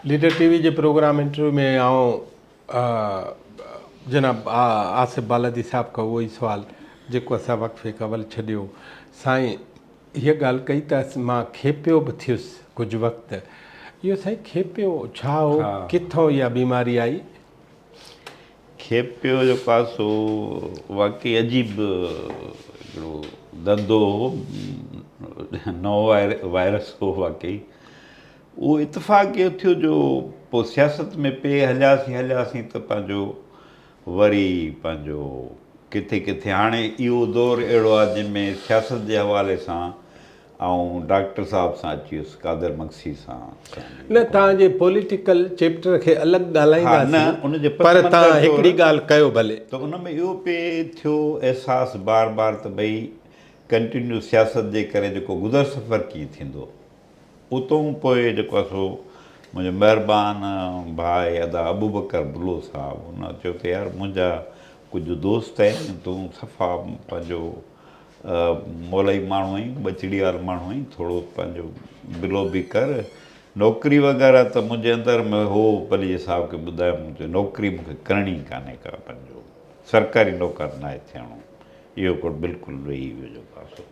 Leader TV जे programme interview में जनाब आसिफ बालादी साहब खां उहो ई सुवालु जेको असां वक़्फ़े क़बल छॾियो। साईं हीअ ॻाल्हि कई त मां खेपियो बि थियुसि कुझु वक़्तु। इहो साईं खेपियो छा हो, किथों इहा बीमारी आई? खेपियो जेको आहे सो वाक़ई अजीब हिकिड़ो धंधो हो, नओं वायरस हो वाक़ई। उहो इतफ़ाक़ इहो थियो जो पोइ सियासत में पे हलियासीं त पंहिंजो वरी पंहिंजो किथे किथे हाणे इहो दौरु अहिड़ो आहे जंहिंमें सियासत जे हवाले सां ऐं डॉक्टर साहिब सां अची वियुसि, कादर मक्सी सां। न तव्हांजे पॉलिटिकल चैप्टर खे अलॻि ॻाल्हाईंदासीं, न उनजे पर तव्हां हिकिड़ी ॻाल्हि कयो भले। त उन में इहो पे थियो अहसासु बार बार त भई कंटिन्यू सियासत जे करे जेको गुज़र सफ़र कीअं थींदो। उतां पोइ जेको आहे सो मुंहिंजो महिरबान भाउ अदा अबू बकर बुलो साहब, हुन चयो त यार मुंहिंजा कुझु दोस्त आहिनि, तूं सफ़ा पंहिंजो मौलई माण्हू आहीं, बचड़ी वारो माण्हू आहीं, थोरो पंहिंजो बिलो बि कर। नौकिरी वग़ैरह त मुंहिंजे अंदरि में हो पली साहब खे ॿुधायो, मुंहिंजो नौकिरी मूंखे करणी कान्हे का, पंहिंजो सरकारी नौकर न आहे थियणो, इहो कोट बिल्कुलु वेही वियो जेको आहे सो।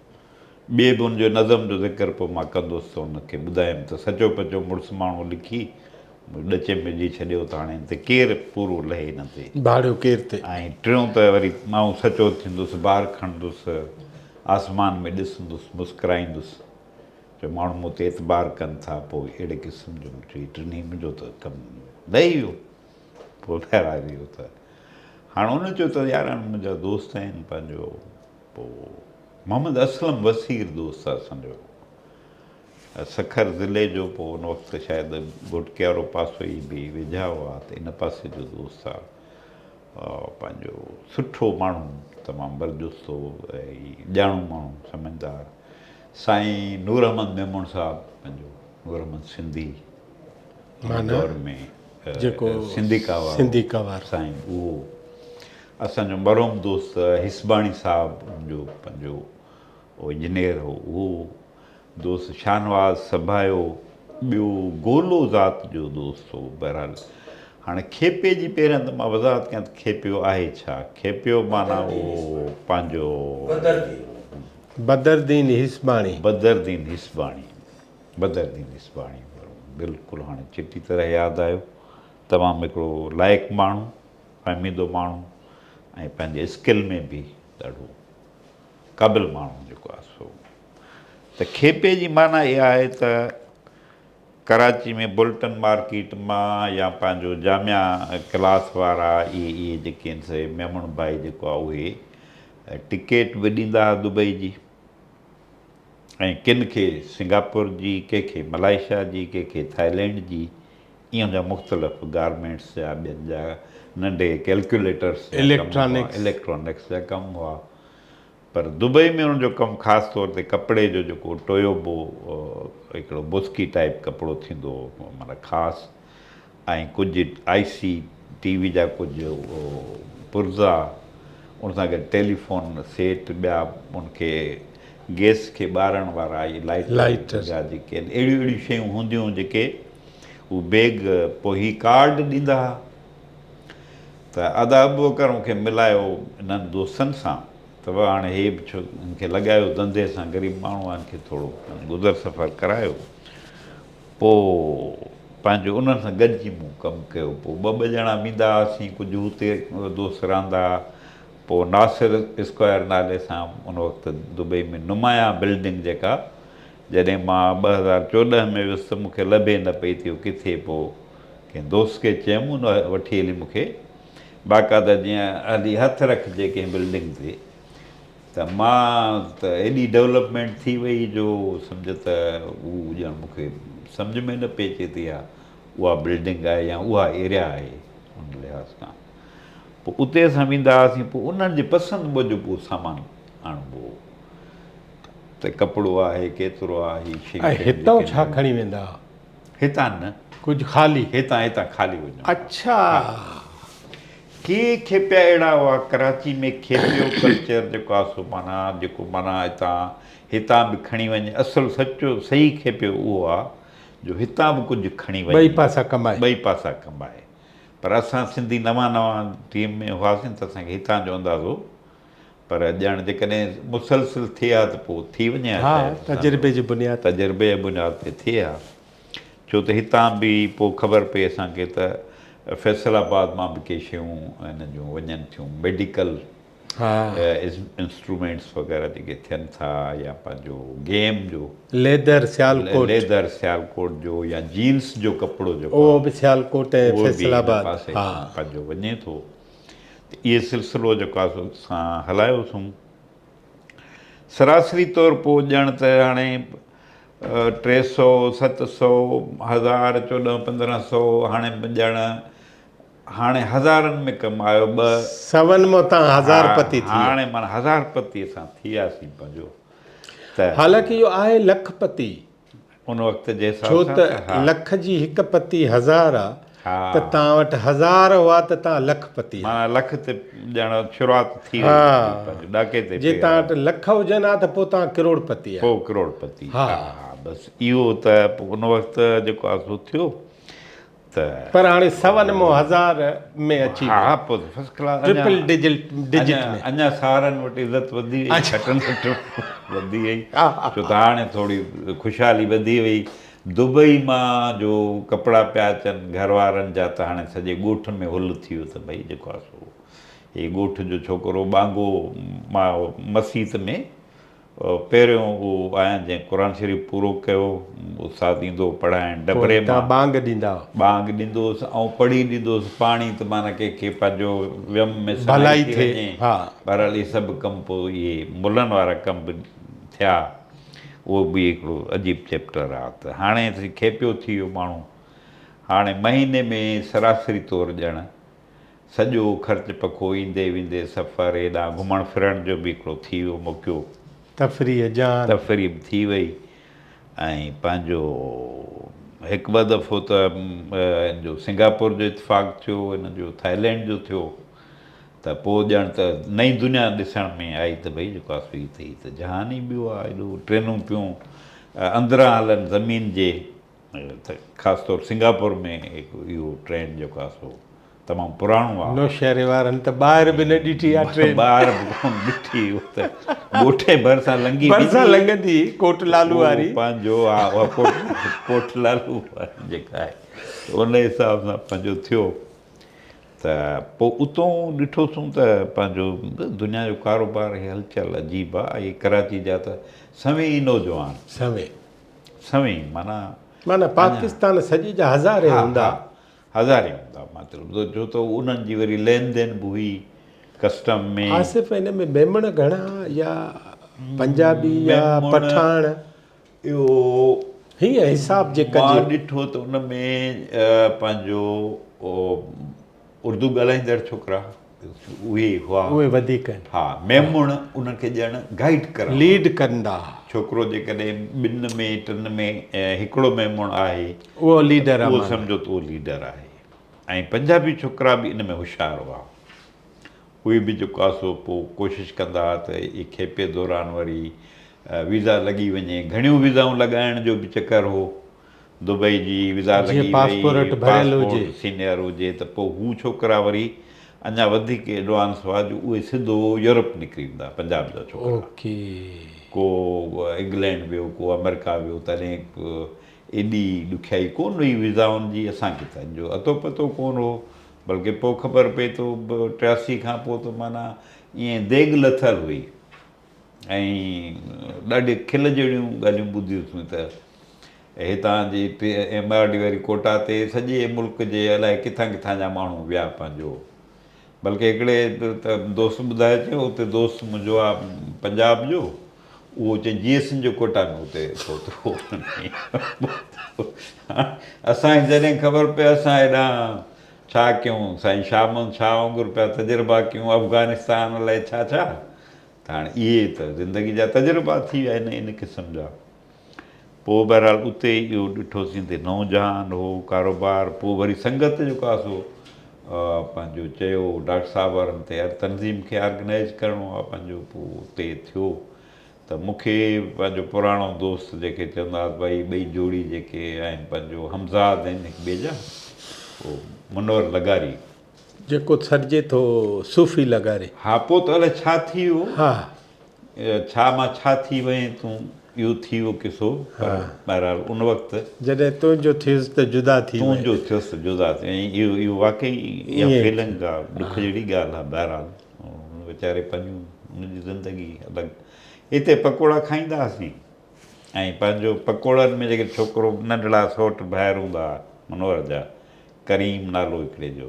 ॿिए बि हुनजो नज़म जो ज़िक्र पोइ मां कंदुसि त हुनखे ॿुधायमि त सचो पचो मुड़ुसु माण्हू लिखी ॾचे में विझी छॾियो त हाणे हिते केरु पूरो लहे न थिए, भाड़ियो केरु थिए। ऐं टियों त वरी माण्हू सचो थींदुसि, बार खणंदुसि, आसमान में ॾिसंदुसि, मुस्कुराईंदुसि, जो माण्हू मूं ते एतबार कनि था। पोइ अहिड़े क़िस्म जो टिनी मुंहिंजो त कमु ॾेई वियो। पोइ ॿाहिरां वियो त हाणे हुन चयो त यार मुंहिंजा दोस्त आहिनि पंहिंजो, पोइ मोहम्मद असलम वसीर दोस्त आहे असांजो, सखर ज़िले जो, पोइ हुन वक़्तु शायदि गुटके वारो पासो ई बि वेझा हुआ, त इन पासे जो दोस्त आहे, पंहिंजो सुठो माण्हू, तमामु बरजुस्तो ऐं ॼाणू माण्हू, सम्झदार। साईं नूर अहमद मेमून साहब, पंहिंजो नूर अहमद सिंधी दौर में जेको सिंधी कवार साईं, उहो असांजो मरहूम दोस्त हिसबाणी साहब जो पंहिंजो उहो इंजीनियर हो, उहो दोस्त शाहनवाज़ सभायो, ॿियो गोलो ज़ात जो दोस्त हो। बहरहाल हाणे खेपे जी पहिरियां त मां वज़ाहत कयां त खेपियो आहे छा। खेपियो माना उहो पंहिंजो बदरदीन हिसबाणी, बदरदीन हिसबाणी बिल्कुलु हाणे चिटी तरह यादि आयो। तमामु हिकिड़ो लाइक़ु माण्हू, फ़हमीदो माण्हू, ऐं पंहिंजे स्किल में बि ॾाढो क़ाबिल माण्हू जेको आहे सो। त खेपे जी माना इहा आहे त कराची में बुल्टन मार्केट मां या पंहिंजो जामिया क्लास वारा इहे जेके आहिनि से मेमून भाई जेको आहे उहे टिकेट बि ॾींदा हुआ दुबई जी, ऐं किन खे सिंगापुर जी, कंहिंखे मलाइशिया जी, कंहिंखे थाईलैंड जी, ईअं जा मुख़्तलिफ़ गारमेंट्स जा, ॿियनि जा नंढे कैलकुलेटर्स, इलेक्ट्रॉनिक्स जा कम हुआ। पर दुबई में हुनजो कमु ख़ासि तौर ते कपिड़े जो जेको टोयोबो हिकिड़ो बुस्की टाइप कपिड़ो थींदो हो, माना ख़ासि, ऐं कुझु IC TV जा कुझु पुर्ज़ा, उन सां गॾु टेलीफोन सेट, ॿिया उनखे गैस खे ॿारण वारा इहे लाइटर जा जेके आहिनि, अहिड़ियूं शयूं हूंदियूं जेके उहो बैग, पोइ हीअ कार्ड ॾींदा हुआ। त अदा अबू बकर मूंखे मिलायो इन्हनि दोस्तनि सां, त हाणे हे बि छो हिनखे लॻायो धंधे सां, ग़रीब माण्हू आहे, हिनखे थोरो गुज़र सफ़र करायो। पोइ पंहिंजो उन्हनि सां गॾिजी मूं कमु कयो। पोइ ॿ ॼणा वेंदा हुआसीं, कुझु हुते दोस्त रहंदा। पोइ नासिर स्क्वायर नाले सां उन वक़्तु दुबई में नुमाया बिल्डिंग जेका, जॾहिं मां 2014 में वियुसि त मूंखे लभे न पई थी किथे। पोइ कंहिं दोस्त खे चयमि, उन वठी हली मूंखे बाक़ाइदा, जीअं हली हथु रखिजे कंहिं बिल्डिंग ते, त मां त एॾी डेवलपमेंट थी वई जो सम्झ त उहो ॼण मूंखे सम्झ में न पई अचे त उहा बिल्डिंग आहे या उहा एरिया आहे उन लिहाज़ सां। पोइ उते असां वेंदा हुआसीं, पोइ उन्हनि जे पसंदि मूजिबि उहो सामान आणिबो हो, त कपिड़ो आहे, केतिरो आहे, हीअ शइ हितां छा खणी वेंदा? हितां न, कुझु ख़ाली हितां ख़ाली वञो। अच्छा, के खेपिया अहिड़ा हुआ कराची में, खेपियो कल्चर जेको आहे सो माना जेको माना हितां बि खणी वञे, असुलु सचो सही खेपियो उहो आहे जो हितां बि कुझु खणी ॿई पासा कमाए। ॿई पासा कमाए। पर असां सिंधी नवां नवां टीम में हुआसीं त असांखे हितां जो अंदाज़ो, पर ॼण जेकॾहिं मुसलसिल थिए हा त पोइ थी वञे हा हा, शायदि तजुर्बे जी बुनियाद। तजुर्बे जे बुनियाद ते थिए हा। छो त हितां बि पोइ ख़बर पई असांखे त फैसलाबाद मां बि के शयूं हिन जूं वञनि थियूं, मेडिकल हा, इंस्ट्रूमेंट्स वग़ैरह जेके थियनि था, या पंहिंजो गेम जो लेदर सियालकोट, लेदर सियालकोट जो, या जीन्स जो कपिड़ो जेको उहो आहे बि सियालकोट ऐं उहो बि हिन फैसलाबाद। पासे हा, खां पंहिंजो वञे थो। त इहे सिलसिलो जेको आहे सो असां हलायोसीं। सरासरी तौरु पोइ ॼण त हाणे 300, 700, 1000, 1400-1500, हाणे ॼण हाणे हज़ारनि में कमायो सवनि मां तव्हां हज़ारपति थी विया। हाणे माना हज़ारपति असां थी वियासीं पंहिंजो। त हालांकि इहो आहे लखपति, उन वक़्त जे हिसाब छो सां त हा लख जी हिकु पती 1000 आहे, हा त तव्हां वटि 1000 हुआ त तव्हां लखपति माना आहियो। लख ते ॼण शुरूआति थी हा, वई पंहिंजो ॾाके ते जे पेर तव्हां आहे। वटि लख हुजनि हा त पोइ तव्हां करोड़पति आहियो। पोइ करोड़पति। हा, हा बसि इहो त पोइ उन वक़्तु जेको आहे सो थियो। त पर हाणे सवनि मां 1000 में अची हा वियो, पोइ फस्ट क्लास। ट्रिपल डिजिट में। अञा सारनि वटि इज़त वधी वई, अच्छा। घटनि वटि वधी वई। हा, हा, छो त हाणे थोरी ख़ुशहाली वधी वई। दुबई मां जो कपिड़ा पिया अचनि घर वारनि जा, त हाणे सॼे ॻोठ में हुल थी वियो त भई जेको आहे सो हीअ ॻोठ जो छोकिरो बांगो मां मसीत में पहिरियों उहो आहियां जंहिं क़ुर शरीफ़ पूरो कयो, उस्ताद ईंदो पढ़ाइणु पोइ डबरे मां, तव्हां बांग ॾींदा हुआ। बांग ॾींदोसि ऐं पढ़ी ॾींदोसि पाणी, त माना कंहिंखे पंहिंजो वियम में सनाई भलाई थी थिए। वञे। हा, बहरहाल इहे सभु कम पोइ इहे मुलनि वारा कम बि थिया। उहो बि हिकिड़ो अजीब चैप्टर आहे। त हाणे खेपियो थी वियो माण्हू। हाणे महीने में सरासरी तौरु ॼण सॼो ख़र्चु पको ईंदे वेंदे सफ़र, हेॾां घुमण फिरण जो बि हिकिड़ो थी वियो मौक़ो, तफ़रीह जान। तफ़री बि थी वई। ऐं पंहिंजो हिकु ॿ दफ़ो त हिन जो सिंगापुर जो इतफ़ाक़ थियो, हिन जो थाईलैंड जो थियो। त पोइ ॼण त नई दुनिया ॾिसण में आई त भई जेको आहे सो हीअ त जहान ई ॿियो आहे। एॾो ट्रेनूं पियूं अंदरां हलनि ज़मीन जे, त ख़ासि तौरु सिंगापुर में हिकु इहो ट्रेन जेको आहे सो तमामु पुराणो आहे। नौशहरे वारनि त ॿाहिरि बि न ॾिठी आहे ट्रेन। ॿाहिरि बि कोन ॾिठी, उहो त ॻोठे भरिसां लंघी भरिसां वेंदी लंघंदी कोट लालू वारी। पंहिंजो हा, उहा कोट लालू वारी जेका आहे, उन हिसाब सां पंहिंजो थियो। त पोइ उतां ॾिठोसीं त पंहिंजो दुनिया जो कारोबार इहे हलचल अजीब आहे। इहे कराची जा त सवें नौजवान, सवें माना अञा पाकिस्तान सॼी जा हज़ारे हा हूंदा। हा हज़ारे हूंदा मतिलबु, छो त उन्हनि जी वरी लेन देन बि हुई कस्टम में। आसिफ़ हिन में मेमण घणा, या पंजाबी या मेमण पठान, इहो हीअं हिसाब जे मां कजे। ॾिठो त उन में पंहिंजो उर्दू ॻाल्हाईंदड़ छोकिरा उहे हुआ। उहे वधीक आहिनि। हा, मेमण उनखे ॼण गाइड करणु, लीड कंदा। छोकिरो जेकॾहिं 2 में 3 में हिकिड़ो मेमण आहे, उहो लीडर आहे, उहो माना सम्झो त उहो लीडर आहे। ऐं पंजाबी छोकिरा बि इन में होशियारु हुआ। उहे बि जेको आहे सो पोइ कोशिशि कंदा त इहे खेपे दौरान वरी वीज़ा लॻी वञे। घणियूं वीज़ाऊं लॻाइण जो बि चकर हो। दुबई जी वीज़ा जीअं लॻी पासपोर्ट वई, भरियल हुजे। पासपोर्ट सीनियर हुजे, त पोइ हू छोकिरा वरी अञा वधीक एडवांस हुआ, जो उहे सिधो यूरोप निकिरी वेंदा पंजाब जा छोकिरा। ओके। को इंग्लैंड वियो, को अमेरिका वियो। तॾहिं एॾी ॾुखियाई कोन हुई वीज़ाउनि जी, असांखे त जो अतो पतो कोन हो। बल्कि पोइ ख़बर पए थो 83 खां पोइ त माना ईअं देॻ लथल हुई। ऐं ॾाढी खिल जहिड़ियूं ॻाल्हियूं ॿुधियूंसीं त हितां जी MRD वरी कोटा ते सॼे मुल्क जे अलाए किथां किथां जा माण्हू विया पंहिंजो। बल्कि हिकिड़े त दोस्त ॿुधाए चयो, उते दोस्त मुंहिंजो आहे पंजाब जो, उहो चई GSN जो कोटा में उते पहुतो। असांखे जॾहिं ख़बर पए, असां हेॾां छा कयूं साईं, शाम छा वांगुरु पिया तजुर्बा कयूं अफ़गानिस्तान अलाए छा छा। त हाणे इहे त ज़िंदगी जा तजुर्बा थी विया इन क़िस्म जा। पोइ बहरहाल उते इहो ॾिठोसीं त नौजहान हो कारोबार। पोइ वरी संगत जेको आहे सो पंहिंजो चयो डॉक्टर साहब वारनि ते तनज़ीम खे ऑर्गनाइज़ करिणो आहे पंहिंजो। पोइ उते थियो त मूंखे पंहिंजो पुराणो दोस्त जेके चवंदा हुआ भई ॿई जोड़ी जेके आहिनि पंहिंजो हमज़ाद आहिनि हिक ॿिए जा, उहो मुनवर लगारी। जेको सॾिजे थो सूफ़ी लगारे। हा, पोइ त अलाए छा थी वियो, हा छा मां छा थी वएं तूं, इहो थी वियो किसो। पर बहरहाल उन वक़्तु जॾहिं तुंहिंजो थियुसि त जुदा थी वई। तुंहिंजो थियुसि जुदा थी, ऐं इहो वाक़ई इहा ईअं फीलिंग आहे, ॾुख जहिड़ी ॻाल्हि आहे। बहरहाल वीचारे पंहिंजूं हुनजी ज़िंदगी अलॻि। हिते पकोड़ा खाईंदा हुआसीं, ऐं पंहिंजो पकोड़नि में जेके छोकिरो नंढड़ा सौट ॿाहिरि हूंदा हुआ मनोहर जा, करीम नालो हिकिड़े जो,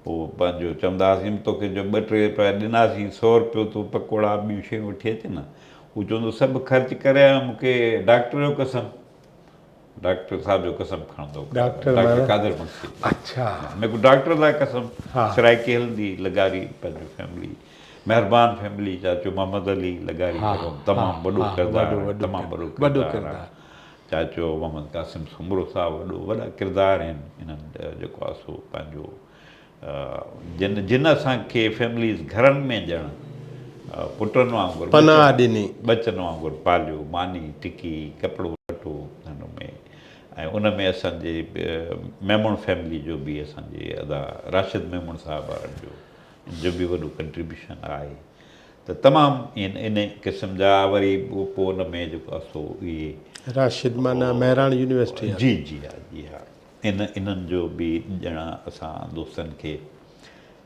पोइ पंहिंजो चवंदा हुआसीं तोखे जो 2-3 रुपया ॾिनासीं, 100 रुपियो तूं पकोड़ा ॿियूं शयूं वठी अचे न। हू चवंदो सभु ख़र्चु करे आयो, मूंखे डॉक्टर जो कसम, डॉक्टर साहब जो कसम खणंदो, डॉक्टर कादिर मुंशी। अच्छा, मेरे को डॉक्टर लाइ कसम। हा सराइकी हलंदी लगारी पंहिंजो फैमिली, महिरबान फैमिली, चाचो मोहम्मद अली लगारी तमामु वॾो किरदारु, तमामु वॾो किरदारु आहे। चाचो मोहम्मद कासिम सुमरो साहब वॾा किरदार आहिनि इन्हनि जेको आहे सो पंहिंजो जिन असांखे फैमिलीज़ घरनि में ॼण पुटनि वांगुरु, पनाह ॾिनी, बचनि वांगुरु पालियो, मानी टिकी कपिड़ो वठो हिन में। ऐं उन में असांजे मेमण फैमिली जो बि असांजे अदा राशिद मेमण साहिब जो बि वॾो कंट्रीब्यूशन आहे। त तमामु इन क़िस्म जा वरी पोइ उन में जेको आहे सो इहे राशिद माना महिराण यूनिवर्सिटी। जी जी हा, जी हा। इन्हनि जो बि ॼण असां दोस्तनि खे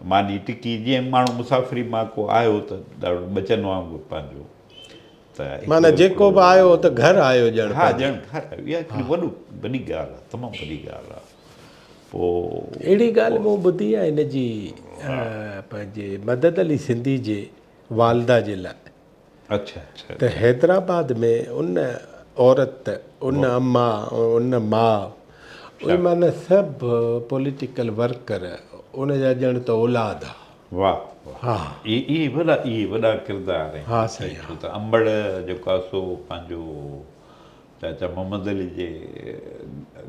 मानी टिकी, जीअं माण्हू मुसाफ़िरी मां को आयो त ॾाढो बचनि वांगुरु पंहिंजो, त माना जेको बि आयो त घर आयो ॼण। हा, ॼण घर आयो। इहा हिकिड़ी वॾी ॻाल्हि आहे, तमामु वॾी ॻाल्हि आहे। पोइ अहिड़ी ॻाल्हि मूं ॿुधी आहे हिनजी पंहिंजे मदद अली सिंधी जे वालदा जे लाइ। अच्छा अच्छा। त हैदराबाद में उन औरत, उन अम्मा, उन माउ, उहे माना सभु पॉलिटिकल वर्कर उन जा ॼण त औलाद आहे। वाह वाह, हा, इहे वॾा किरदार आहिनि। हा साईं। छो त अंबड़ जेको आहे सो पंहिंजो चाचा मोहम्मद अली जे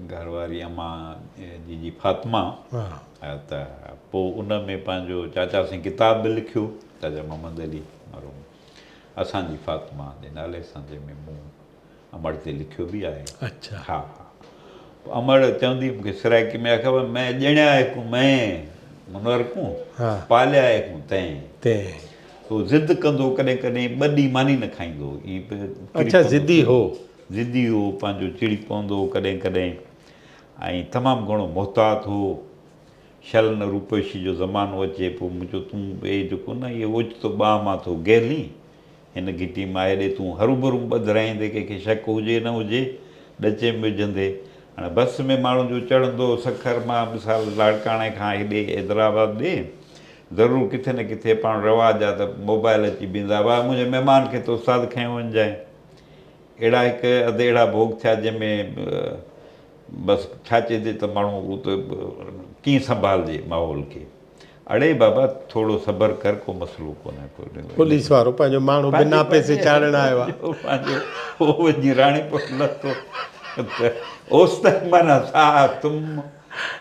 घरवारी अम्मा जी फातिमा, त पोइ उन में पंहिंजो चाचा साईं किताब बि लिखियो, चाचा मोहम्मद अली मरहूम, असांजी फातिमा जे नाले सां, जंहिंमें मूं अमड़ ते लिखियो बि आहे। अच्छा। हा हा। अमड़ चवंदी मूंखे सराइकी में ख़बर, मैं ॼणिया हिकु मैं मुनवर को पालिया हिकु तैं। पोइ ज़िद कंदो, कॾहिं कॾहिं 2 ॾींहं मानी न खाईंदो। अच्छा, ज़िदी हो, ज़िदी हो, पंहिंजो चिड़ी पवंदो कॾहिं कॾहिं, ऐं तमामु घणो मोहतात हो। शल न रूपशी जो ज़मानो अचे, पोइ मुंहिंजो तूं ॿिए जेको न इहो ओचितो ॿाह मां थो गेली, हिन घिटी मां हेॾे तूं हरू-भरू ॿधाईंदे, कंहिंखे शक हुजे न हुजे ॾचे में विझंदे। हाणे बस में माण्हू जो चढ़ंदो सखर मां मिसाल लाड़काणे खां हेॾे हैदराबाद ॾे, ज़रूरु किथे न किथे पाण रवाज आहे त मोबाइल अची बीहंदा, वाह मुंहिंजे महिमान खे तो साद खयो वञिजांइ। अहिड़ा हिकु अधु अहिड़ा भोग थिया जंहिंमें बसि छा चइजे त माण्हू उहो त कीअं संभालिजे माहौल खे। अड़े बाबा थोरो सब्र कर, को मसइलो कोन्हे। पुलिस वारो पंहिंजो माण्हू बिना पैसे चाढ़ण आयो आहे, पंहिंजो उहो वञी राणीपुर लथो त ओसिताईं माना छा तुम।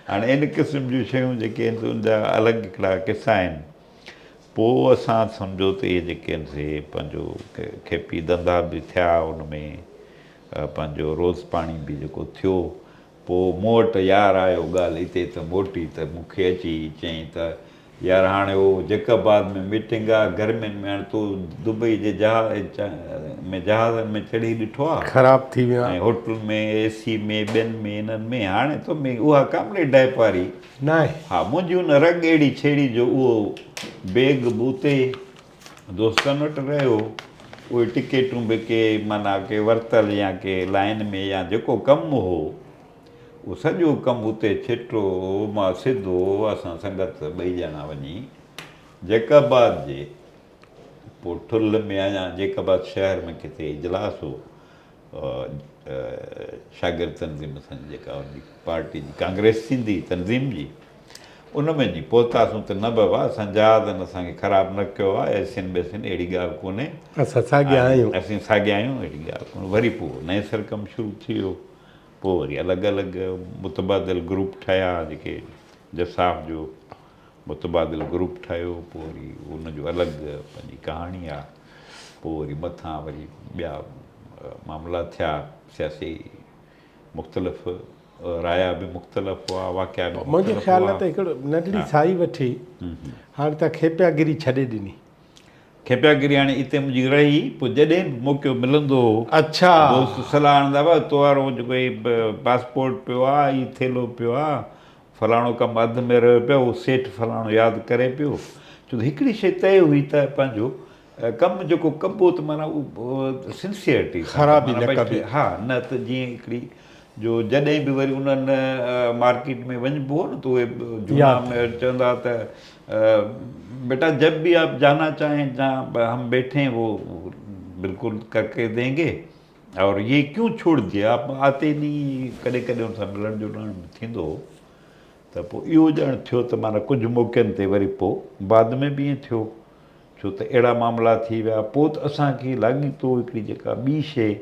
हाणे इन क़िस्म जूं शयूं जेके आहिनि उनजा अलॻि हिकिड़ा किसा आहिनि। पोइ असां सम्झो त इहे जेके आहिनि से पंहिंजो खेपी धंधा बि थिया, उन में पंहिंजो रोज़ पाणी बि जेको थियो। पोइ मूं वटि यार आयो ॻाल्हि हिते त मोटी, त मूंखे अची चयईं त यार हाणे उहो जैकबाद में मीटिंग आहे गर्मियुनि में, हाणे तूं दुबई जे जहाज़नि में चढ़ी ॾिठो आहे, ख़राबु थी वियो आहे ऐं होटल में AC में ॿियनि में इन्हनि में, हाणे तो में उहा कामड़े डाइप वारी न आहे। हा, मुंहिंजी हुन रग अहिड़ी छेड़ी जो उहो बैग बूते दोस्तनि वटि रहियो, उहे टिकेटूं बि के माना के वरितल या के लाइन में या जेको कमु हो उहो सॼो कमु उते छिटो मां सिधो असां संगत 2 ॼणा वञी जैकबाद जे पोइ ठुल में अञा जैकबाद शहर में किथे इजलास हो शागिर्द तनज़ीम असांजी जेका पार्टी जी कांग्रेस थींदी तनज़ीम जी, उन में जी पहुतासीं त न बाबा असां जहाज़नि असांखे ख़राबु न कयो आहे, एसियन बेसिन अहिड़ी ॻाल्हि कोन्हे, असां साॻिया आहियूं, असीं साॻिया आहियूं, अहिड़ी ॻाल्हि कोन्हे। वरी पोइ नए सर कमु शुरू थी वियो, पोइ वरी अलॻि अलॻि मुतबादिल ग्रुप ठहिया, जेके जसाब जो मुतबादिल ग्रुप ठहियो, पोइ वरी उनजो अलॻि पंहिंजी कहाणी आहे। पोइ वरी मथां वरी ॿिया मामला थिया सियासी मुख़्तलिफ़ राया बि मुख़्तलिफ़ हुआ वाक़िया बि मुंहिंजो मुख़्तलिफ़ ख़्यालु हुआ आहे त हिकिड़ो नंढड़ी साई वठी हाणे त खेपियागिरी छॾे ॾिनी। खेपियागिरी हाणे हिते मुंहिंजी रही, पोइ जॾहिं बि मौक़ो मिलंदो हो अच्छा दोस्त सलाह आणंदा हुआ तो वारो जेको पासपोर्ट पियो आहे, हीउ थेलो पियो आहे, फलाणो कमु अधु में रहियो पियो, उहो सेठ फलाणो यादि करे पियो। छो त हिकिड़ी शइ तइ हुई त पंहिंजो कमु जेको कबो त माना उहो सिंसियरिटी ख़राबी न भई कबी। हा, न त जीअं हिकिड़ी जो जॾहिं बि वरी उन्हनि मार्केट में वञिबो हो न त उहे जुमा में चवंदा त बेटा जब भी आप जाना चाहें जहाँ हम बैठे हैं वो बिल्कुलु करके देंगे और ये क्यों छोड़ दिया आप आते नहीं। कॾहिं कॾहिं हुन सां मिलण जुलण थींदो हो त पोइ इहो ॼण थियो त माना कुझु मौक़नि ते वरी पोइ बाद में बि ईअं थियो, छो त अहिड़ा मामला थी विया। पोइ त असांखे लॻे थो हिकिड़ी जेका ॿी शइ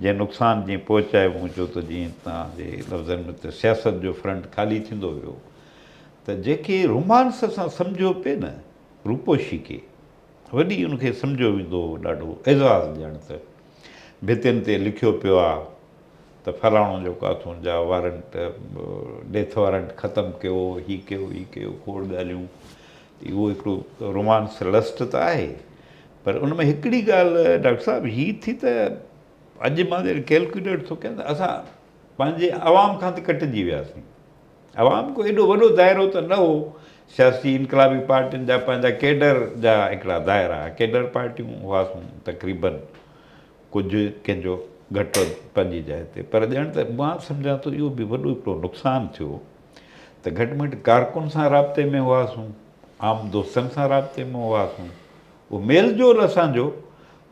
जंहिं नुक़सानु जीअं पहुचायो छो त जीअं तव्हांजे लफ़्ज़नि में त सियासत जो फ्रंट ख़ाली थींदो वियो त जेके रोमांस सां सम्झो पिए न रूपोशी खे वॾी उनखे सम्झो वेंदो ॾाढो एज़ाज़ ॼण त भितियुनि ते लिखियो पियो आहे त फलाणो जेको आहे तुंहिंजा वारंट डेथ वारंट ख़तमु कयो, हीउ कयो खोड़ ॻाल्हियूं। उहो हिकिड़ो रोमांस लस्ट त आहे, पर उन में हिकिड़ी ॻाल्हि डॉक्टर साहिबु हीअ थी त अॼु मां जॾहिं कैलकुलेट थो कयां त असां पंहिंजे आवाम खां त कटिजी वियासीं। आवाम को एॾो वॾो दाइरो त न हो, सियासी इनकलाबी पार्टियुनि जा पंहिंजा केडर जा हिकिड़ा दाइरा, केडर पार्टियूं हुआसीं तक़रीबन, कुझु कंहिंजो घटि वधि पंहिंजी जाइ ते, पर ॼण त मां सम्झां थो इहो बि वॾो हिकिड़ो नुक़सानु थियो त घटि में घटि कारकुन सां राब्ते में हुआसीं, आम दोस्तनि सां राब्ते में हुआसीं, उहो मेल जोल असांजो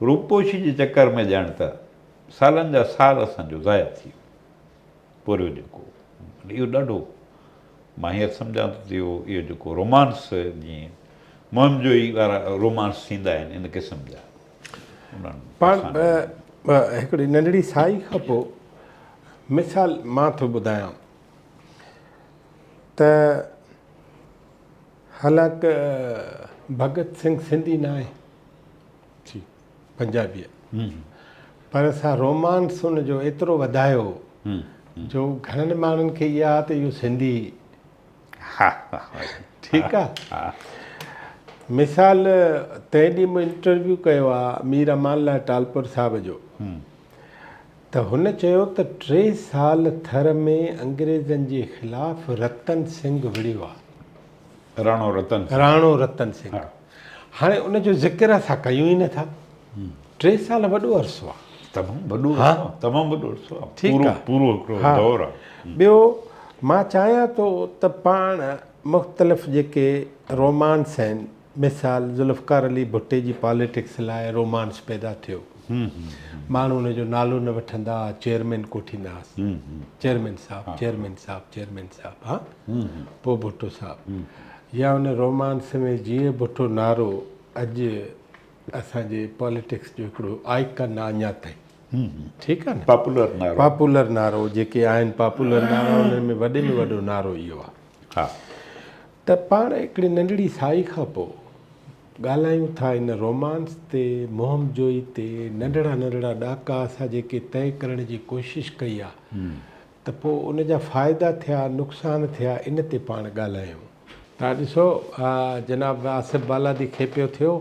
रूपोशी जे चकर में ॼण त सालनि जा साल असांजो ज़ाया थी वियो पूरो जेको। इहो ॾाढो मां हीअं सम्झां थो त इहो जेको रोमांस जीअं मुहिम जो ई वारा रोमांस थींदा आहिनि इन क़िस्म जा पाण हिकिड़ी नंढड़ी साई खां पोइ मिसाल मां थो ॿुधायां त हालांकि भगत सिंह सिंधी न आहे पंजाबीअ, पर असां रोमांस हुनजो एतिरो वधायो जो घणनि माण्हुनि खे इहा आहे त इहो सिंधी ठीकु आहे। मिसाल तंहिं ॾींहुं मूं इंटरव्यू कयो आहे मीर अमानलाल टालपुर साहिब जो, त हुन चयो त 3 साल थर में अंग्रेज़नि जे ख़िलाफ़ु रतन सिंह विढ़ियो आहे, राणो रतन सिंह। हाणे उनजो ज़िक्र असां कयूं ई नथा। 3 साल वॾो अरसो आहे, तमामु वॾो अरसो आहे, ठीकु आहे, पूरो हिकिड़ो दौर आहे। ॿियो मां चाहियां थो त पाण मुख़्तलिफ़ जेके रोमांस आहिनि, मिसाल ज़ुल्फ़कार अली भुट्टे जी पॉलिटिक्स लाइ रोमांस पैदा थियो, माण्हू हुनजो नालो न वठंदा, चेयरमैन कोठींदा हुआसीं, चेयरमैन साहब हा, पोइ भुट्टो साहब, या हुन रोमांस में जीअं भुट्टो नारो अॼु असांजे पॉलिटिक्स जो हिकिड़ो आइकन आहे अञा ताईं, ठीकु आहे न, पॉपुलर नारो जेके आहिनि पॉपुलर नारा उन्हनि में वॾे में वॾो नारो इहो आहे। हा, त पाण हिकिड़ी नंढड़ी साई खां पोइ ॻाल्हायूं था इन रोमांस ते, मोहम जोई ते, नंढड़ा नंढड़ा ॾाका असां जेके तइ करण जी कोशिशि कई आहे त पोइ उन जा फ़ाइदा थिया नुक़सान थिया, इन ते पाण ॻाल्हायूं। तव्हां ॾिसो जनाब आसिफ बालादी खेपियो थियो,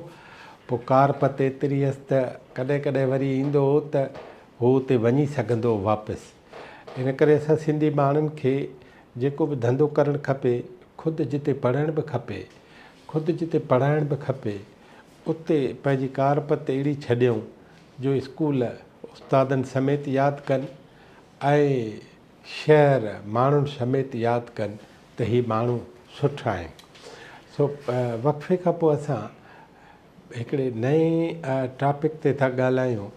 पोइ कारपत एतिरी हुअसि त कॾहिं कॾहिं वरी ईंदो हो त हू उते वञी सघंदो वापसि। इन करे असां सिंधी माण्हुनि खे जेको बि धंधो करणु खपे, ख़ुदि जिते पढ़णु बि खपे, ख़ुदि जिते पढ़ाइण बि खपे, उते पंहिंजी कारपत अहिड़ी छॾियऊं जो स्कूल उस्तादनि समेत यादि कनि ऐं शहर माण्हुनि समेत यादि कनि त ही माण्हू सुठा आहिनि। सो वक़्फ़े खां पोइ असां हिकिड़े नए टॉपिक ते था ॻाल्हायूं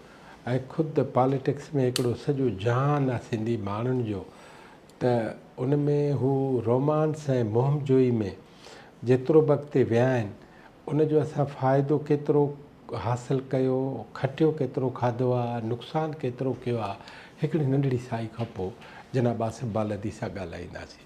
ऐं ख़ुदि पॉलिटिक्स में हिकिड़ो सॼो जहान आहे सिंधी माण्हुनि जो, त उन में हू रोमांस ऐं मोहम जोई में जेतिरो बि अॻिते विया आहिनि उनजो असां फ़ाइदो केतिरो हासिलु कयो, खटियो केतिरो खाधो आहे, नुक़सानु केतिरो कयो आहे, हिकिड़ी नंढड़ी साई खां पोइ जनाब आसिफ बालादी सां ॻाल्हाईंदासीं।